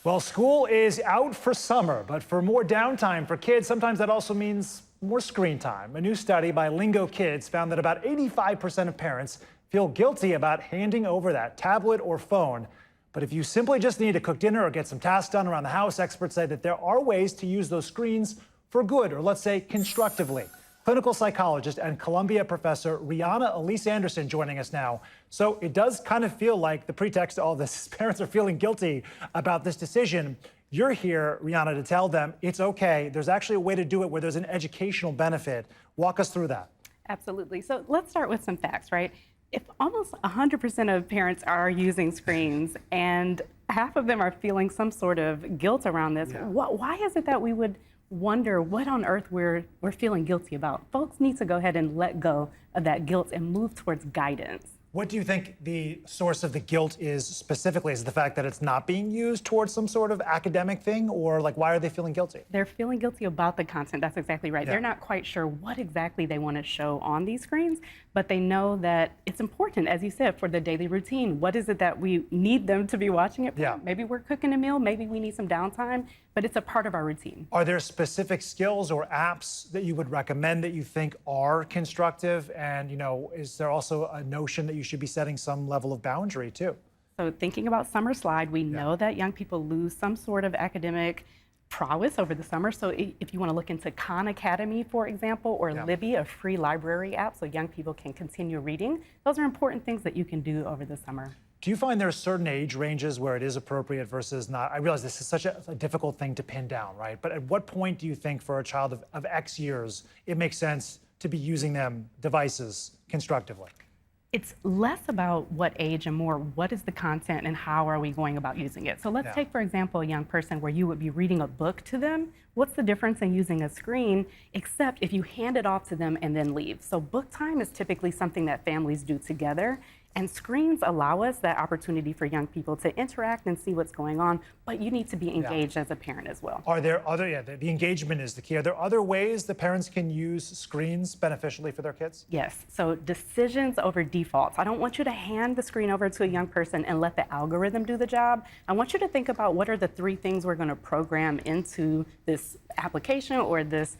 Well, school is out for summer, but for more downtime for kids, sometimes that also means more screen time. A new study by Lingo Kids found that about 85% of parents feel guilty about handing over that tablet or phone. But if you simply just need to cook dinner or get some tasks done around the house, experts say that there are ways to use those screens for good, or let's say constructively. Clinical psychologist and Columbia professor Rihanna Elise Anderson joining us now. So it does kind of feel like the pretext to all this is parents are feeling guilty about this decision. You're here, Rihanna, to tell them it's okay. There's actually a way to do it where there's an educational benefit. Walk us through that. Absolutely. So let's start with some facts, right? If almost 100% of parents are using screens and half of them are feeling some sort of guilt around this, why is it that we would wonder what on earth we're feeling guilty about? Folks need to go ahead and let go of that guilt and move towards guidance. What do you think the source of the guilt is specifically? Is it the fact that it's not being used towards some sort of academic thing, or like why are they feeling guilty? They're feeling guilty about the content. That's exactly right. They're not quite sure what exactly they want to show on these screens, but they know that it's important, as you said, for the daily routine. What is it that we need them to be watching it for? Maybe we're cooking a meal, maybe we need some downtime, but it's a part of our routine. Are there specific skills or apps that you would recommend that you think are constructive? And, is there also a notion that you should be setting some level of boundary too? So thinking about Summer Slide, we know that young people lose some sort of academic prowess over the summer. So if you want to look into Khan Academy, for example, or Libby, a free library app so young people can continue reading, those are important things that you can do over the summer. Do you find there are certain age ranges where it is appropriate versus not? I realize this is such a difficult thing to pin down, right? But at what point do you think for a child of X years, it makes sense to be using them devices constructively? It's less about what age and more what is the content and how are we going about using it. So let's take, for example, a young person where you would be reading a book to them. What's the difference in using a screen, except if you hand it off to them and then leave? So book time is typically something that families do together. And screens allow us that opportunity for young people to interact and see what's going on, but you need to be engaged as a parent as well. Are there other, the engagement is the key. Are there other ways that parents can use screens beneficially for their kids? Yes, so decisions over defaults. I don't want you to hand the screen over to a young person and let the algorithm do the job. I want you to think about what are the 3 things we're gonna program into this application or this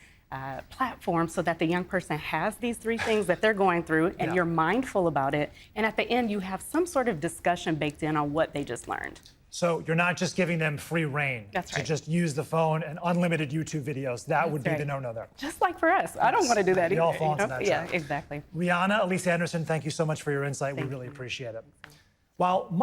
platform so that the young person has these 3 things that they're going through and you're mindful about it. And at the end, you have some sort of discussion baked in on what they just learned. So you're not just giving them free reign to just use the phone and unlimited YouTube videos. That would be the no-no there. Just like for us. I don't want to do that either. We all fall into that trap. Yeah, exactly. Rihanna Elise Anderson, thank you so much for your insight. We really appreciate it. While